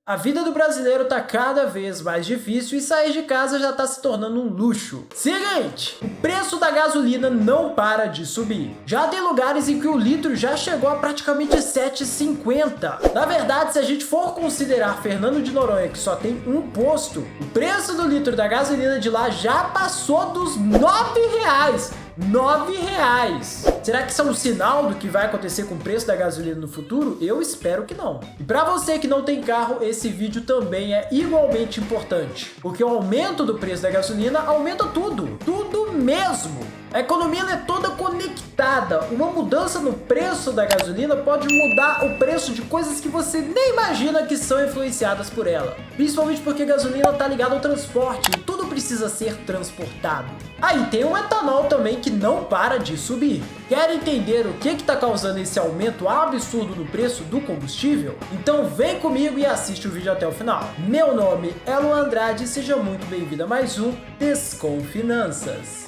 A vida do brasileiro tá cada vez mais difícil e sair de casa já tá se tornando um luxo. Seguinte, o preço da gasolina não para de subir. Já tem lugares em que o litro já chegou a praticamente R$ 7,50. Na verdade, se a gente for considerar Fernando de Noronha, que só tem um posto, o preço do litro da gasolina de lá já passou dos R$ 9,00. R$ 9,00. Será que isso é um sinal do que vai acontecer com o preço da gasolina no futuro? Eu espero que não. E para você que não tem carro, esse vídeo também é igualmente importante, porque o aumento do preço da gasolina aumenta tudo mesmo. A economia é toda conectada. Uma mudança no preço da gasolina pode mudar o preço de coisas que você nem imagina que são influenciadas por ela. Principalmente porque a gasolina está ligada ao transporte e tudo precisa ser transportado. Aí tem o etanol também que não para de subir. Quer entender o que está causando esse aumento absurdo no preço do combustível? Então vem comigo e assiste o vídeo até o final. Meu nome é Luan Andrade e seja muito bem-vindo a mais um Desconfinanças.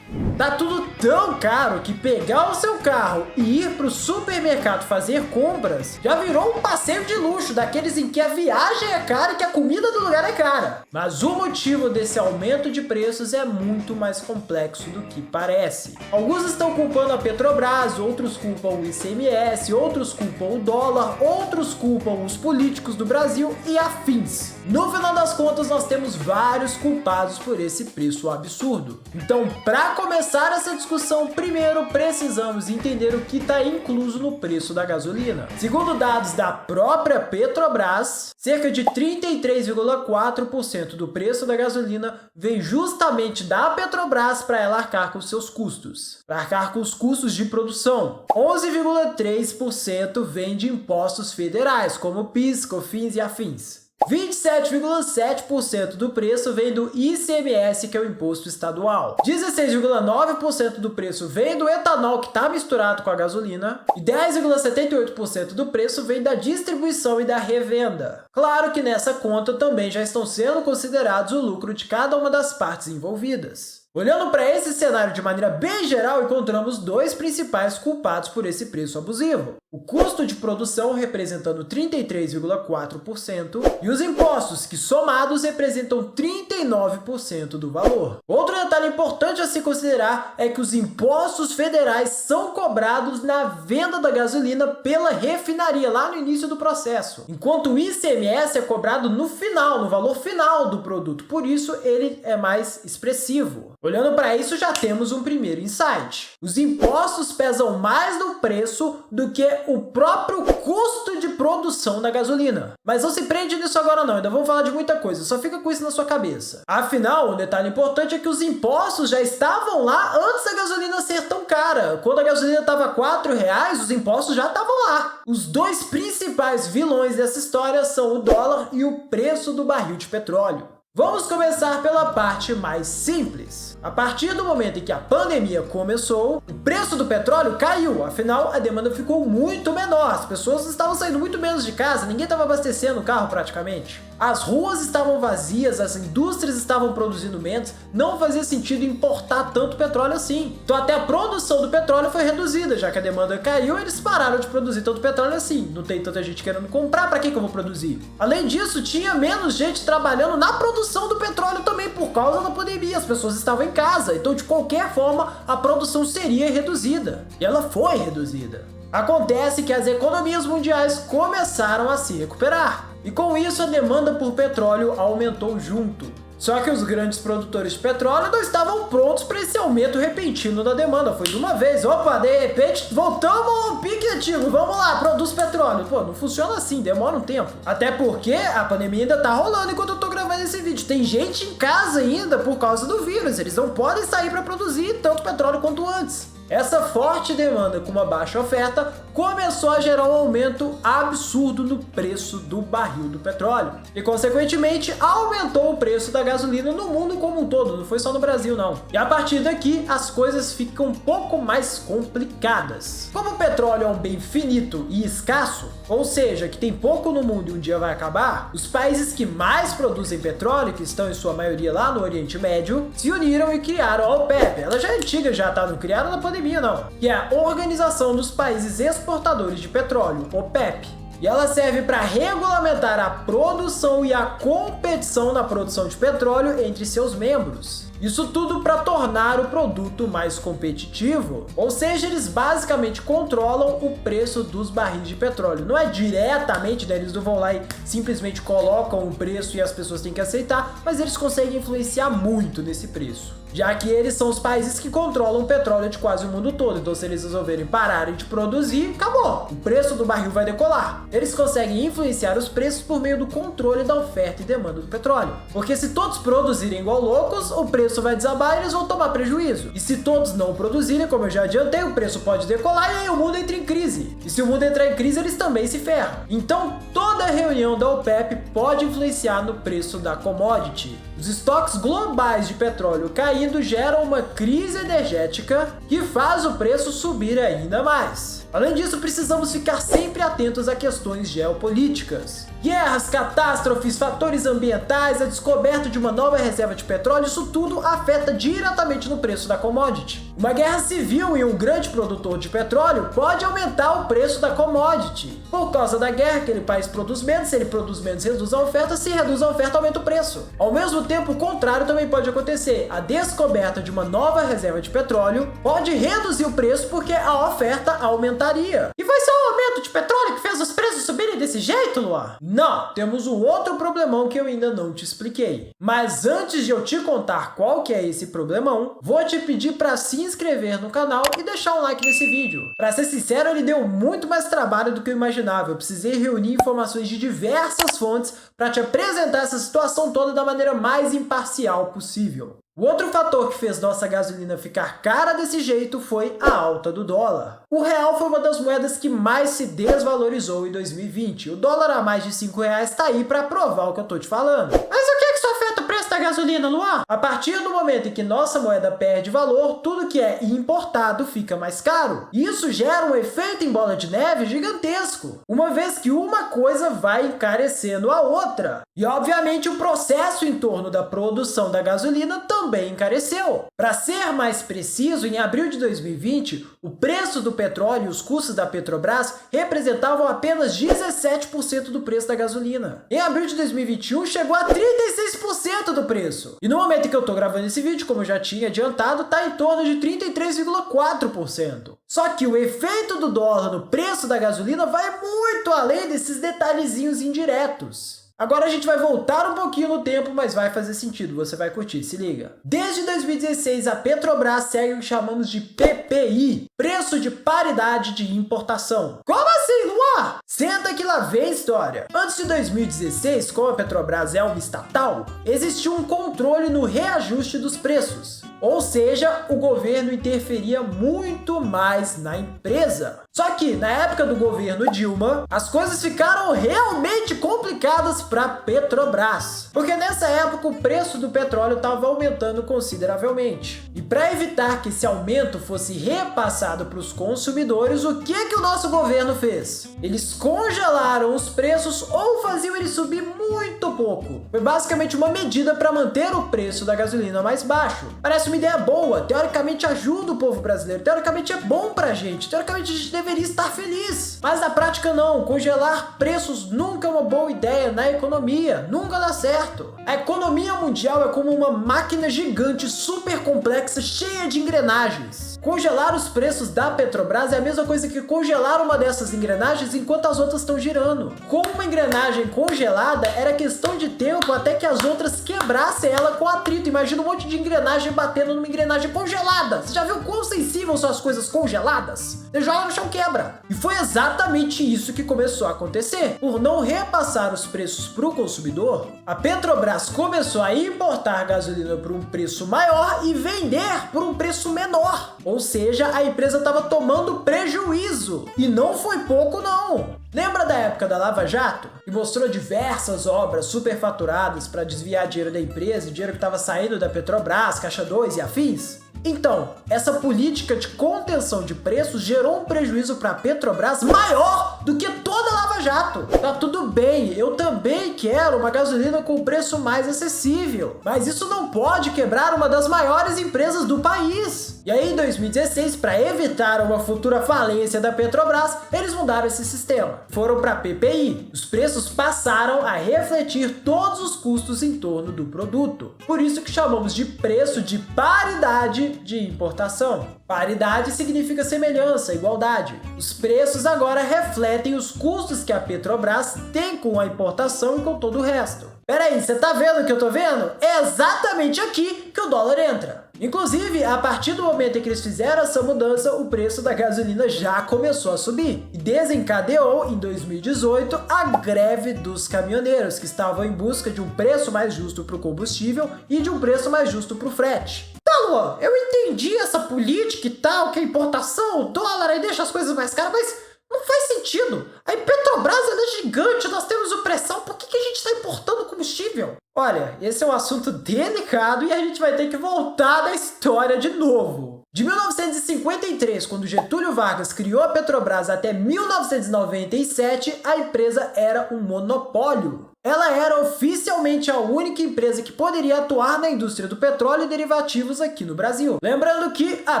Tá tudo tão caro que pegar o seu carro e ir pro supermercado fazer compras já virou um passeio de luxo, daqueles em que a viagem é cara e que a comida do lugar é cara. Mas o motivo desse aumento de preços é muito mais complexo do que parece. Alguns estão culpando a Petrobras, outros culpam o ICMS, outros culpam o dólar, outros culpam os políticos do Brasil e afins. No final das contas, nós temos vários culpados por esse preço absurdo. Então, para começar essa discussão, primeiro precisamos entender o que está incluso no preço da gasolina. Segundo dados da própria Petrobras, cerca de 33,4% do preço da gasolina vem justamente da Petrobras para ela arcar com seus custos. Para arcar com os custos de produção, 11,3% vem de impostos federais, como PIS, COFINS e afins. 27,7% do preço vem do ICMS, que é o imposto estadual. 16,9% do preço vem do etanol, que está misturado com a gasolina. E 10,78% do preço vem da distribuição e da revenda. Claro que nessa conta também já estão sendo considerados o lucro de cada uma das partes envolvidas. Olhando para esse cenário de maneira bem geral, encontramos dois principais culpados por esse preço abusivo. O custo de produção, representando 33,4%, e os impostos, que somados representam 39% do valor. Outro detalhe importante a se considerar é que os impostos federais são cobrados na venda da gasolina pela refinaria, lá no início do processo, enquanto o ICMS é cobrado no final, no valor final do produto, por isso ele é mais expressivo. Olhando para isso, já temos um primeiro insight. Os impostos pesam mais no preço do que o próprio custo de produção da gasolina. Mas não se prende nisso agora não, ainda vamos falar de muita coisa, só fica com isso na sua cabeça. Afinal, um detalhe importante é que os impostos já estavam lá antes da gasolina ser tão cara. Quando a gasolina estava R$ 4,00, os impostos já estavam lá. Os dois principais vilões dessa história são o dólar e o preço do barril de petróleo. Vamos começar pela parte mais simples. A partir do momento em que a pandemia começou, o preço do petróleo caiu, afinal a demanda ficou muito menor, as pessoas estavam saindo muito menos de casa, ninguém estava abastecendo o carro praticamente. As ruas estavam vazias, as indústrias estavam produzindo menos, não fazia sentido importar tanto petróleo assim. Então até a produção do petróleo foi reduzida, já que a demanda caiu, eles pararam de produzir tanto petróleo assim. Não tem tanta gente querendo comprar, para que eu vou produzir? Além disso, tinha menos gente trabalhando na produção do petróleo também por causa da pandemia, as pessoas estavam em casa, então de qualquer forma a produção seria reduzida. E ela foi reduzida. Acontece que as economias mundiais começaram a se recuperar. E com isso a demanda por petróleo aumentou junto. Só que os grandes produtores de petróleo não estavam prontos para esse aumento repentino da demanda. Foi de uma vez, opa, de repente voltamos ao pique antigo, vamos lá, produz petróleo. Pô, não funciona assim, demora um tempo. Até porque a pandemia ainda tá rolando enquanto eu tô gravando esse vídeo. Tem gente em casa ainda por causa do vírus, eles não podem sair para produzir tanto petróleo quanto antes. Essa forte demanda com uma baixa oferta começou a gerar um aumento absurdo no preço do barril do petróleo e, consequentemente, aumentou o preço da gasolina no mundo como um todo, não foi só no Brasil não. E a partir daqui as coisas ficam um pouco mais complicadas. Como o petróleo é um bem finito e escasso, ou seja, que tem pouco no mundo e um dia vai acabar, os países que mais produzem petróleo, que estão em sua maioria lá no Oriente Médio, se uniram e criaram a OPEP. Ela já é antiga, já tá, não criaram na pandemia academia não, que é a Organização dos Países Exportadores de Petróleo, OPEP. E ela serve para regulamentar a produção e a competição na produção de petróleo entre seus membros. Isso tudo para tornar o produto mais competitivo, ou seja, eles basicamente controlam o preço dos barris de petróleo. Não é diretamente, né? Eles não vão lá e simplesmente colocam o preço e as pessoas têm que aceitar, mas eles conseguem influenciar muito nesse preço, já que eles são os países que controlam o petróleo de quase o mundo todo. Então, se eles resolverem pararem de produzir, acabou, o preço do barril vai decolar. Eles conseguem influenciar os preços por meio do controle da oferta e demanda do petróleo, porque se todos produzirem igual loucos, o preço vai desabar e eles vão tomar prejuízo. E se todos não produzirem, como eu já adiantei, o preço pode decolar e aí o mundo entra em crise. E se o mundo entrar em crise, eles também se ferram. Então, toda reunião da OPEP pode influenciar no preço da commodity. Os estoques globais de petróleo caindo geram uma crise energética que faz o preço subir ainda mais. Além disso, precisamos ficar sempre atentos a questões geopolíticas. Guerras, catástrofes, fatores ambientais, a descoberta de uma nova reserva de petróleo, isso tudo afeta diretamente no preço da commodity. Uma guerra civil em um grande produtor de petróleo pode aumentar o preço da commodity. Por causa da guerra, aquele país produz menos, se ele produz menos, reduz a oferta, se reduz a oferta, aumenta o preço. Ao mesmo tempo, o contrário também pode acontecer. A descoberta de uma nova reserva de petróleo pode reduzir o preço porque a oferta aumentaria. E foi só o aumento de petróleo que fez os preços subirem desse jeito, Luan? Não, temos um outro problemão que eu ainda não te expliquei. Mas antes de eu te contar qual que é esse problemão, vou te pedir para se inscrever no canal e deixar um like nesse vídeo. Para ser sincero, ele deu muito mais trabalho do que eu imaginava. Eu precisei reunir informações de diversas fontes para te apresentar essa situação toda da maneira mais imparcial possível. O outro fator que fez nossa gasolina ficar cara desse jeito foi a alta do dólar. O real foi uma das moedas que mais se desvalorizou em 2020. O dólar a mais de R$5 está aí para provar o que eu tô te falando. Mas o que isso afeta o preço da gasolina, Luan? A partir do momento em que nossa moeda perde valor, tudo que é importado fica mais caro. Isso gera um efeito em bola de neve gigantesco, uma vez que uma coisa vai encarecendo a outra. E obviamente o processo em torno da produção da gasolina também encareceu. Para ser mais preciso, em abril de 2020, o preço do petróleo e os custos da Petrobras representavam apenas 17% do preço da gasolina. Em abril de 2021, chegou a 36% do preço. E no momento em que eu tô gravando esse vídeo, como eu já tinha adiantado, tá em torno de 33,4%. Só que o efeito do dólar no preço da gasolina vai muito além desses detalhezinhos indiretos. Agora a gente vai voltar um pouquinho no tempo, mas vai fazer sentido, você vai curtir, se liga. Desde 2016, a Petrobras segue o que chamamos de PPI, Preço de Paridade de Importação. Como assim, Luan? Senta que lá vem a história. Antes de 2016, como a Petrobras é uma estatal, existia um controle no reajuste dos preços. Ou seja, o governo interferia muito mais na empresa. Só que, na época do governo Dilma, as coisas ficaram realmente complicadas para a Petrobras. Porque nessa época o preço do petróleo estava aumentando consideravelmente. E para evitar que esse aumento fosse repassado para os consumidores, o que o nosso governo fez? Eles congelaram os preços ou faziam eles subir muito pouco. Foi basicamente uma medida para manter o preço da gasolina mais baixo. Parece uma ideia boa, teoricamente ajuda o povo brasileiro, teoricamente é bom pra gente, teoricamente a gente deveria estar feliz. Mas na prática não, congelar preços nunca é uma boa ideia na economia, nunca dá certo. A economia mundial é como uma máquina gigante, super complexa, cheia de engrenagens. Congelar os preços da Petrobras é a mesma coisa que congelar uma dessas engrenagens enquanto as outras estão girando. Com uma engrenagem congelada, era questão de tempo até que as outras quebrassem ela com atrito. Imagina um monte de engrenagem batendo numa engrenagem congelada. Você já viu quão sensível são as coisas congeladas? Você joga no chão, quebra. E foi exatamente isso que começou a acontecer. Por não repassar os preços para o consumidor, a Petrobras começou a importar gasolina por um preço maior e vender por um preço menor. Ou seja, a empresa estava tomando prejuízo. E não foi pouco, não. Lembra da época da Lava Jato? Que mostrou diversas obras superfaturadas para desviar dinheiro da empresa, dinheiro que estava saindo da Petrobras, Caixa 2 e afins? Então, essa política de contenção de preços gerou um prejuízo para a Petrobras maior do que toda a Lava Jato. Tá tudo bem, eu também quero uma gasolina com preço mais acessível, mas isso não pode quebrar uma das maiores empresas do país. E aí, em 2016, para evitar uma futura falência da Petrobras, eles mudaram esse sistema. Foram para PPI. Os preços passaram a refletir todos os custos em torno do produto. Por isso que chamamos de preço de paridade de importação. Paridade significa semelhança, igualdade. Os preços agora refletem os custos que a Petrobras tem com a importação e com todo o resto. Peraí, você tá vendo o que eu tô vendo? É exatamente aqui que o dólar entra. Inclusive, a partir do momento em que eles fizeram essa mudança, o preço da gasolina já começou a subir e desencadeou, em 2018, a greve dos caminhoneiros, que estavam em busca de um preço mais justo para o combustível e de um preço mais justo para o frete. Tá, Luan, eu entendi essa política e tal, que a importação, o dólar aí deixa as coisas mais caras, mas não faz sentido. A Petrobras ela é gigante, nós temos o pré-sal, por que a gente está importando combustível? Olha, esse é um assunto delicado e a gente vai ter que voltar da história de novo. De 1953, quando Getúlio Vargas criou a Petrobras, até 1997, a empresa era um monopólio. Ela era oficialmente a única empresa que poderia atuar na indústria do petróleo e derivativos aqui no Brasil. Lembrando que a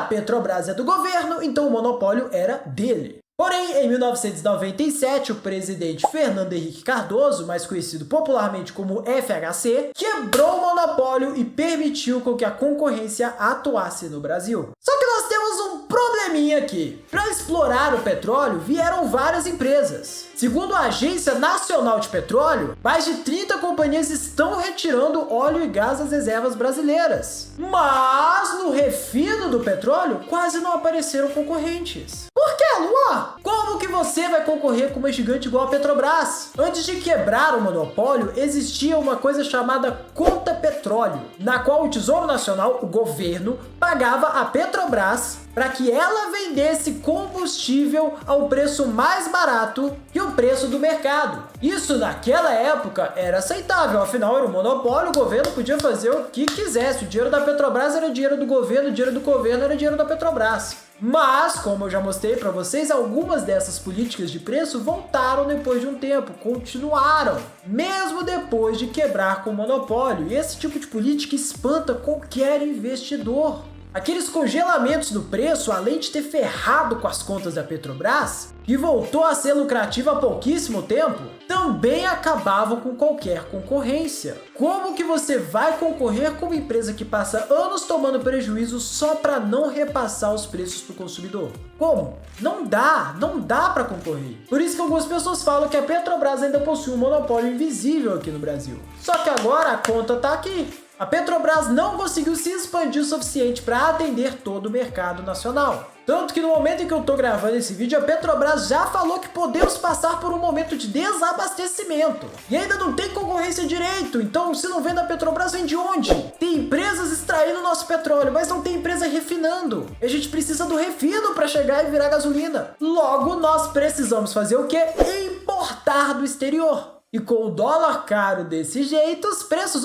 Petrobras é do governo, então o monopólio era dele. Porém, em 1997, o presidente Fernando Henrique Cardoso, mais conhecido popularmente como FHC, quebrou o monopólio e permitiu com que a concorrência atuasse no Brasil. Só que nós temos um probleminha aqui. Para explorar o petróleo, vieram várias empresas. Segundo a Agência Nacional de Petróleo, mais de 30 companhias estão retirando óleo e gás das reservas brasileiras. Mas no refino do petróleo, quase não apareceram concorrentes. Por que, Luan? Como que você vai concorrer com uma gigante igual a Petrobras? Antes de quebrar o monopólio, existia uma coisa chamada conta petróleo, na qual o Tesouro Nacional, o governo, pagava a Petrobras para que ela vendesse combustível a um preço mais barato que o preço do mercado. Isso naquela época era aceitável, afinal era um monopólio, o governo podia fazer o que quisesse. O dinheiro da Petrobras era dinheiro do governo, o dinheiro do governo era dinheiro da Petrobras. Mas, como eu já mostrei para vocês, algumas dessas políticas de preço voltaram depois de um tempo, continuaram, mesmo depois de quebrar com o monopólio. E esse tipo de política espanta qualquer investidor. Aqueles congelamentos do preço, além de ter ferrado com as contas da Petrobras, que voltou a ser lucrativa há pouquíssimo tempo, também acabavam com qualquer concorrência. Como que você vai concorrer com uma empresa que passa anos tomando prejuízo só para não repassar os preços para o consumidor? Como? Não dá para concorrer. Por isso que algumas pessoas falam que a Petrobras ainda possui um monopólio invisível aqui no Brasil. Só que agora a conta tá aqui. A Petrobras não conseguiu se expandir o suficiente para atender todo o mercado nacional. Tanto que no momento em que eu estou gravando esse vídeo, a Petrobras já falou que podemos passar por um momento de desabastecimento. E ainda não tem concorrência direito, então se não vem da Petrobras, vem de onde? Tem empresas extraindo nosso petróleo, mas não tem empresa refinando. E a gente precisa do refino para chegar e virar gasolina. Logo, nós precisamos fazer o quê? Importar do exterior. E com o dólar caro desse jeito, os preços,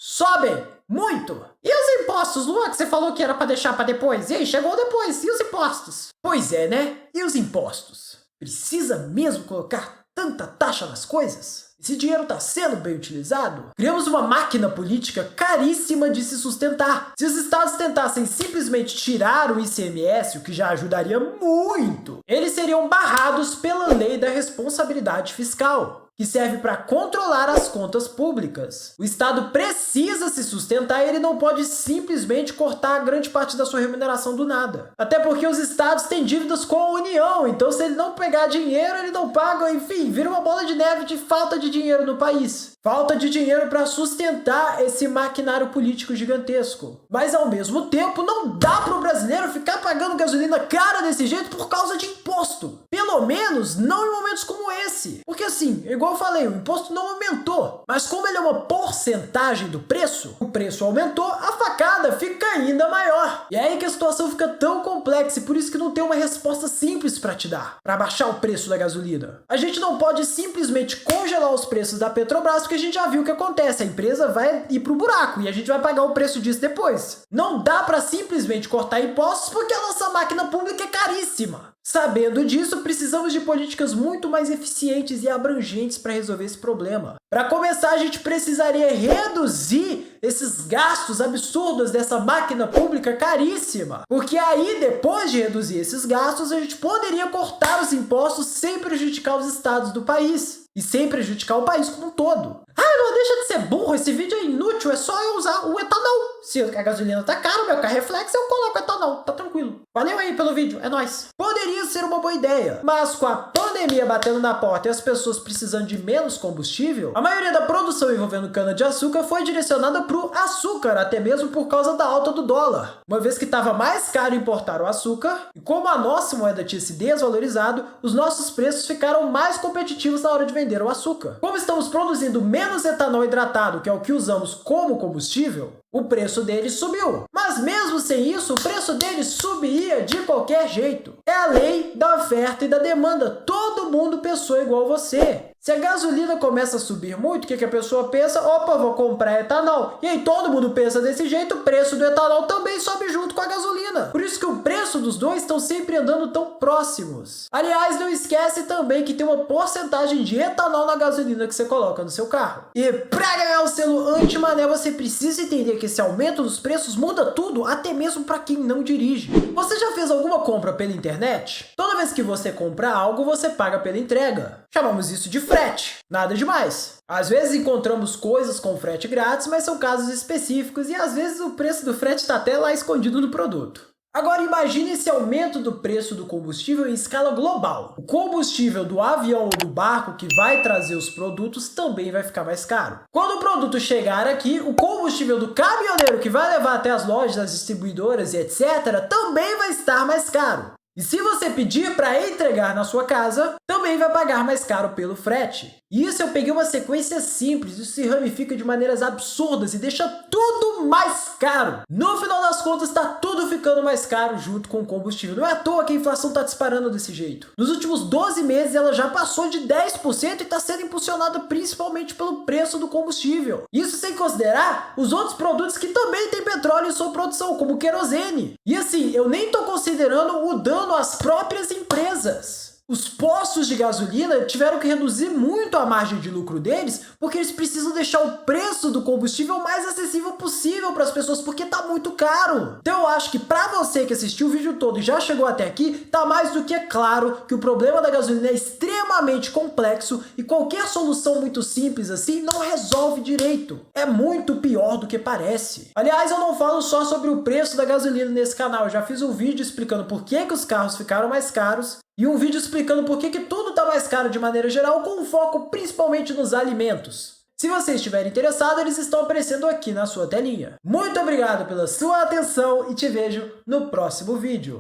sobem muito. E os impostos, Luan, que você falou que era para deixar para depois? E aí, chegou depois. E os impostos? Pois é, né? E os impostos? Precisa mesmo colocar tanta taxa nas coisas? Esse dinheiro está sendo bem utilizado? Criamos uma máquina política caríssima de se sustentar. Se os estados tentassem simplesmente tirar o ICMS, o que já ajudaria muito, eles seriam barrados pela lei da responsabilidade fiscal, que serve para controlar as contas públicas. O Estado precisa se sustentar e ele não pode simplesmente cortar grande parte da sua remuneração do nada. Até porque os estados têm dívidas com a União, então se ele não pegar dinheiro, ele não paga, enfim, vira uma bola de neve de falta de dinheiro no país. Falta de dinheiro para sustentar esse maquinário político gigantesco. Mas ao mesmo tempo, não dá para o brasileiro ficar pagando gasolina cara desse jeito por causa de imposto. Pelo menos não em momentos como esse. Porque Porque assim, igual eu falei, o imposto não aumentou, mas como ele é uma porcentagem do preço, o preço aumentou, a facada fica ainda maior. E é aí que a situação fica tão complexa e por isso que não tem uma resposta simples para te dar, para baixar o preço da gasolina. A gente não pode simplesmente congelar os preços da Petrobras porque a gente já viu o que acontece, a empresa vai ir pro buraco e a gente vai pagar o preço disso depois. Não dá para simplesmente cortar impostos porque a nossa máquina pública é caríssima. Sabendo disso, precisamos de políticas muito mais eficientes e abrangentes para resolver esse problema. Para começar, a gente precisaria reduzir esses gastos absurdos dessa máquina pública caríssima. Porque aí, depois de reduzir esses gastos, a gente poderia cortar os impostos sem prejudicar os estados do país. E sem prejudicar o país como um todo. Não deixa de ser burro, esse vídeo é inútil, é só eu usar o etanol. Se a gasolina tá cara, o meu carro é flex, eu coloco etanol, tá tranquilo. Valeu aí pelo vídeo, é nóis. Poderia ser uma boa ideia, mas com a pandemia batendo na porta e as pessoas precisando de menos combustível, a maioria da produção envolvendo cana-de-açúcar foi direcionada pro açúcar, até mesmo por causa da alta do dólar. Uma vez que estava mais caro importar o açúcar, e como a nossa moeda tinha se desvalorizado, os nossos preços ficaram mais competitivos na hora de vender o açúcar. Como estamos produzindo menos etanol hidratado, que é o que usamos como combustível, o preço dele subiu. Mas mesmo sem isso, o preço dele subiria de qualquer jeito. É a lei da oferta e da demanda. Todo mundo pensou igual você. Se a gasolina começa a subir muito, o que a pessoa pensa? Opa, vou comprar etanol. E aí todo mundo pensa desse jeito, o preço do etanol também sobe junto com a gasolina. Por isso que o preço dos dois estão sempre andando tão próximos. Aliás, não esquece também que tem uma porcentagem de etanol na gasolina que você coloca no seu carro. E para ganhar o selo anti-mané, você precisa entender que esse aumento dos preços muda tudo, até mesmo para quem não dirige. Você já fez alguma compra pela internet? Toda vez que você compra algo, você paga pela entrega. Chamamos isso de frete. Nada demais. Às vezes encontramos coisas com frete grátis, mas são casos específicos e às vezes o preço do frete está até lá escondido no produto. Agora imagine esse aumento do preço do combustível em escala global. O combustível do avião ou do barco que vai trazer os produtos também vai ficar mais caro. Quando o produto chegar aqui, o combustível do caminhoneiro que vai levar até as lojas, as distribuidoras e etc. também vai estar mais caro. E se você pedir para entregar na sua casa, também vai pagar mais caro pelo frete. E isso eu peguei uma sequência simples, isso se ramifica de maneiras absurdas e deixa tudo mais caro. No final das contas, está tudo ficando mais caro junto com o combustível. Não é à toa que a inflação está disparando desse jeito. Nos últimos 12 meses, ela já passou de 10% e está sendo impulsionada principalmente pelo preço do combustível. Isso sem considerar os outros produtos que também têm petróleo em sua produção, como o querosene. E assim, eu nem estou considerando o dano às próprias empresas. Os postos de gasolina tiveram que reduzir muito a margem de lucro deles porque eles precisam deixar o preço do combustível o mais acessível possível para as pessoas porque tá muito caro. Então eu acho que para você que assistiu o vídeo todo e já chegou até aqui, tá mais do que claro que o problema da gasolina é extremamente complexo e qualquer solução muito simples assim não resolve direito. É muito pior do que parece. Aliás, eu não falo só sobre o preço da gasolina nesse canal, eu já fiz um vídeo explicando por que os carros ficaram mais caros e um vídeo explicando por que tudo está mais caro de maneira geral, com foco principalmente nos alimentos. Se você estiver interessado, eles estão aparecendo aqui na sua telinha. Muito obrigado pela sua atenção e te vejo no próximo vídeo.